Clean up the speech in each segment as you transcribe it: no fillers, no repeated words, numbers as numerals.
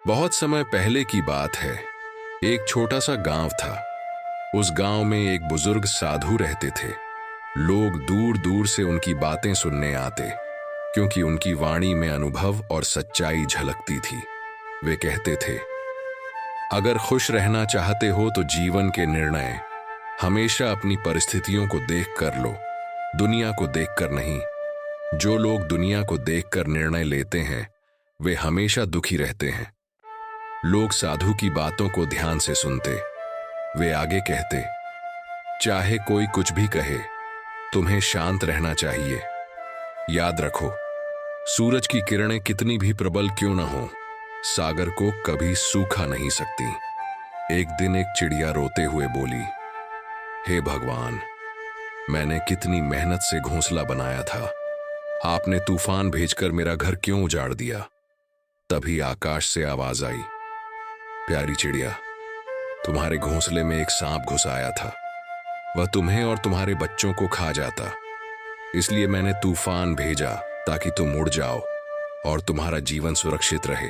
बहुत समय पहले की बात है। एक छोटा सा गांव था। उस गांव में एक बुजुर्ग साधु रहते थे। लोग दूर दूर से उनकी बातें सुनने आते, क्योंकि उनकी वाणी में अनुभव और सच्चाई झलकती थी। वे कहते थे, अगर खुश रहना चाहते हो तो जीवन के निर्णय हमेशा अपनी परिस्थितियों को देख कर लो, दुनिया को देखकर नहीं। जो लोग दुनिया को देखकर निर्णय लेते हैं वे हमेशा दुखी रहते हैं। लोग साधु की बातों को ध्यान से सुनते। वे आगे कहते, चाहे कोई कुछ भी कहे, तुम्हें शांत रहना चाहिए। याद रखो, सूरज की किरणें कितनी भी प्रबल क्यों न हो, सागर को कभी सूखा नहीं सकती। एक दिन एक चिड़िया रोते हुए बोली, हे भगवान, मैंने कितनी मेहनत से घोंसला बनाया था, आपने तूफान भेजकर मेरा घर क्यों उजाड़ दिया। तभी आकाश से आवाज आई, प्यारी चिड़िया, तुम्हारे घोंसले में एक सांप घुस आया था। वह तुम्हें और तुम्हारे बच्चों को खा जाता, इसलिए मैंने तूफान भेजा ताकि तुम उड़ जाओ और तुम्हारा जीवन सुरक्षित रहे।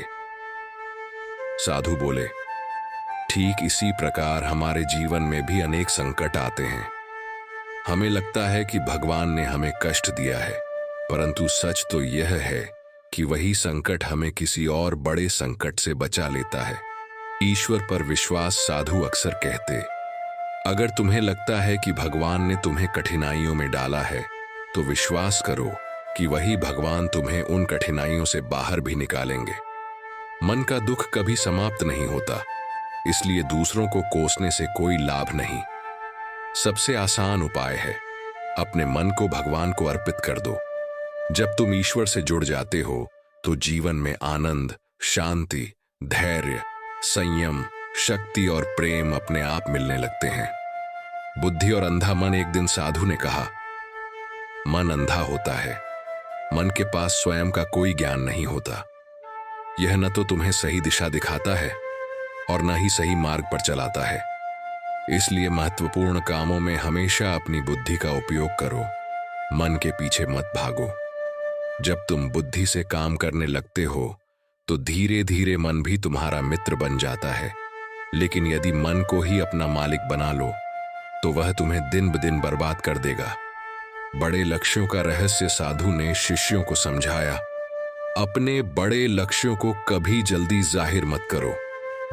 साधु बोले, ठीक इसी प्रकार हमारे जीवन में भी अनेक संकट आते हैं। हमें लगता है कि भगवान ने हमें कष्ट दिया है, परंतु सच तो यह है कि वही संकट हमें किसी और बड़े संकट से बचा लेता है। ईश्वर पर विश्वास। साधु अक्सर कहते, अगर तुम्हें लगता है कि भगवान ने तुम्हें कठिनाइयों में डाला है, तो विश्वास करो कि वही भगवान तुम्हें उन कठिनाइयों से बाहर भी निकालेंगे। मन का दुख कभी समाप्त नहीं होता, इसलिए दूसरों को कोसने से कोई लाभ नहीं। सबसे आसान उपाय है, अपने मन को भगवान को अर्पित कर दो। जब तुम ईश्वर से जुड़ जाते हो तो जीवन में आनंद, शांति, धैर्य, संयम, शक्ति और प्रेम अपने आप मिलने लगते हैं। बुद्धि और अंधा मन। एक दिन साधु ने कहा, मन अंधा होता है, मन के पास स्वयं का कोई ज्ञान नहीं होता। यह न तो तुम्हें सही दिशा दिखाता है और न ही सही मार्ग पर चलाता है। इसलिए महत्वपूर्ण कामों में हमेशा अपनी बुद्धि का उपयोग करो, मन के पीछे मत भागो। जब तुम बुद्धि से काम करने लगते हो तो धीरे धीरे मन भी तुम्हारा मित्र बन जाता है। लेकिन यदि मन को ही अपना मालिक बना लो तो वह तुम्हें दिन ब दिन बर्बाद कर देगा। बड़े लक्ष्यों का रहस्य साधु ने शिष्यों को समझाया। अपने बड़े लक्ष्यों को कभी जल्दी जाहिर मत करो।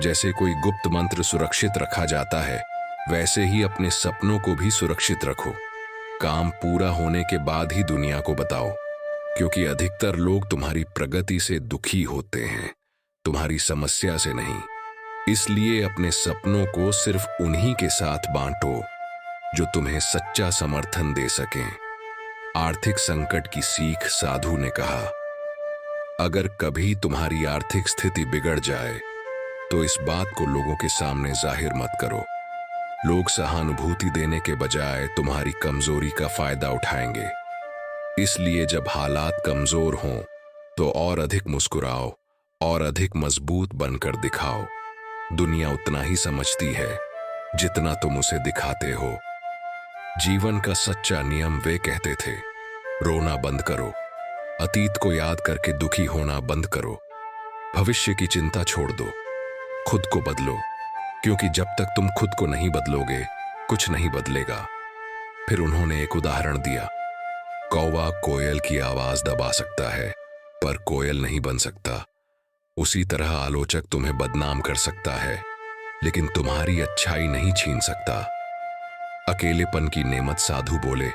जैसे कोई गुप्त मंत्र सुरक्षित रखा जाता है, वैसे ही अपने सपनों को भी सुरक्षित रखो। काम पूरा होने के बाद ही दुनिया को बताओ, क्योंकि अधिकतर लोग तुम्हारी प्रगति से दुखी होते हैं, तुम्हारी समस्या से नहीं। इसलिए अपने सपनों को सिर्फ उन्हीं के साथ बांटो जो तुम्हें सच्चा समर्थन दे सकें। आर्थिक संकट की सीख। साधु ने कहा, अगर कभी तुम्हारी आर्थिक स्थिति बिगड़ जाए तो इस बात को लोगों के सामने जाहिर मत करो। लोग सहानुभूति देने के बजाय तुम्हारी कमजोरी का फायदा उठाएंगे। इसलिए जब हालात कमजोर हों तो और अधिक मुस्कुराओ और अधिक मजबूत बनकर दिखाओ। दुनिया उतना ही समझती है जितना तुम उसे दिखाते हो। जीवन का सच्चा नियम वे कहते थे, रोना बंद करो, अतीत को याद करके दुखी होना बंद करो, भविष्य की चिंता छोड़ दो, खुद को बदलो, क्योंकि जब तक तुम खुद को नहीं बदलोगे कुछ नहीं बदलेगा। फिर उन्होंने एक उदाहरण दिया, कौवा कोयल की आवाज दबा सकता है पर कोयल नहीं बन सकता। उसी तरह आलोचक तुम्हें बदनाम कर सकता है, लेकिन तुम्हारी अच्छाई नहीं छीन सकता। अकेलेपन की नेमत। साधु बोले,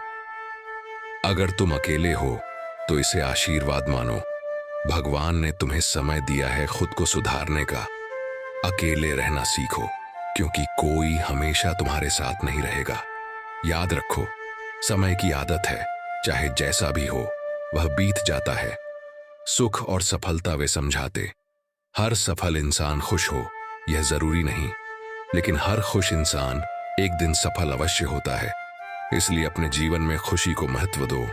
अगर तुम अकेले हो तो इसे आशीर्वाद मानो। भगवान ने तुम्हें समय दिया है खुद को सुधारने का। अकेले रहना सीखो, क्योंकि कोई हमेशा तुम्हारे साथ नहीं रहेगा। याद रखो, समय की आदत है, चाहे जैसा भी हो वह बीत जाता है। सुख और सफलता वे समझाते। हर सफल इंसान खुश हो यह जरूरी नहीं, लेकिन हर खुश इंसान एक दिन सफल अवश्य होता है। इसलिए अपने जीवन में खुशी को महत्व दो।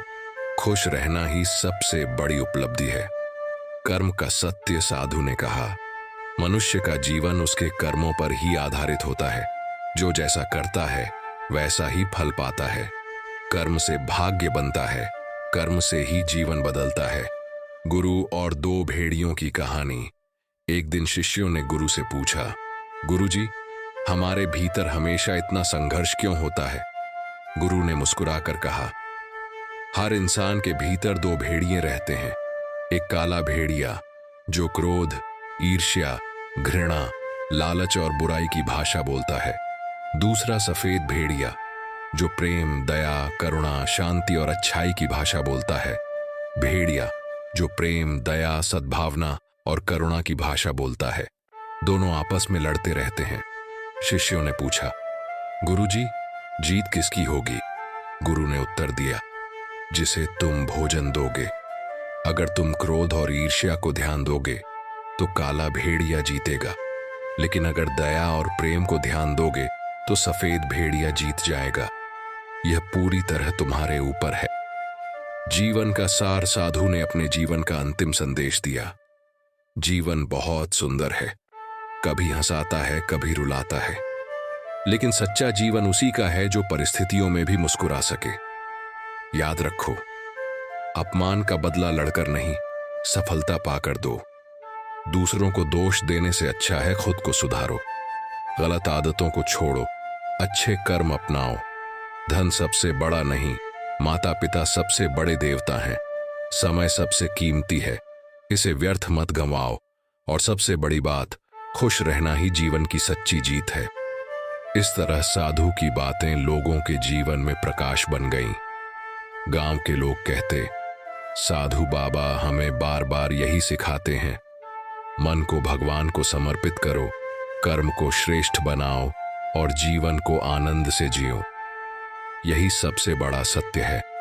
खुश रहना ही सबसे बड़ी उपलब्धि है। कर्म का सत्य। साधु ने कहा, मनुष्य का जीवन उसके कर्मों पर ही आधारित होता है। जो जैसा करता है वैसा ही फल पाता है। कर्म से भाग्य बनता है, कर्म से ही जीवन बदलता है। गुरु और दो भेड़ियों की कहानी। एक दिन शिष्यों ने गुरु से पूछा, गुरुजी, हमारे भीतर हमेशा इतना संघर्ष क्यों होता है? गुरु ने मुस्कुराकर कहा, हर इंसान के भीतर दो भेड़िए रहते हैं। एक काला भेड़िया जो क्रोध, ईर्ष्या, घृणा, लालच और बुराई की भाषा बोलता है। दूसरा सफेद भेड़िया जो प्रेम, दया, करुणा, शांति और अच्छाई की भाषा बोलता है। भेड़िया जो प्रेम, दया, सद्भावना और करुणा की भाषा बोलता है। दोनों आपस में लड़ते रहते हैं। शिष्यों ने पूछा, गुरुजी, जीत किसकी होगी? गुरु ने उत्तर दिया, जिसे तुम भोजन दोगे। अगर तुम क्रोध और ईर्ष्या को ध्यान दोगे तो काला भेड़िया जीतेगा, लेकिन अगर दया और प्रेम को ध्यान दोगे तो सफेद भेड़िया जीत जाएगा। यह पूरी तरह तुम्हारे ऊपर है। जीवन का सार साधु ने अपने जीवन का अंतिम संदेश दिया। जीवन बहुत सुंदर है, कभी हंसाता है, कभी रुलाता है, लेकिन सच्चा जीवन उसी का है जो परिस्थितियों में भी मुस्कुरा सके। याद रखो, अपमान का बदला लड़कर नहीं, सफलता पाकर दो। दूसरों को दोष देने से अच्छा है खुद को सुधारो। गलत आदतों को छोड़ो, अच्छे कर्म अपनाओ। धन सबसे बड़ा नहीं, माता पिता सबसे बड़े देवता हैं। समय सबसे कीमती है, इसे व्यर्थ मत गंवाओ। और सबसे बड़ी बात, खुश रहना ही जीवन की सच्ची जीत है। इस तरह साधु की बातें लोगों के जीवन में प्रकाश बन गईं। गांव के लोग कहते, साधु बाबा हमें बार बार यही सिखाते हैं, मन को भगवान को समर्पित करो, कर्म को श्रेष्ठ बनाओ और जीवन को आनंद से जियो। यही सबसे बड़ा सत्य है।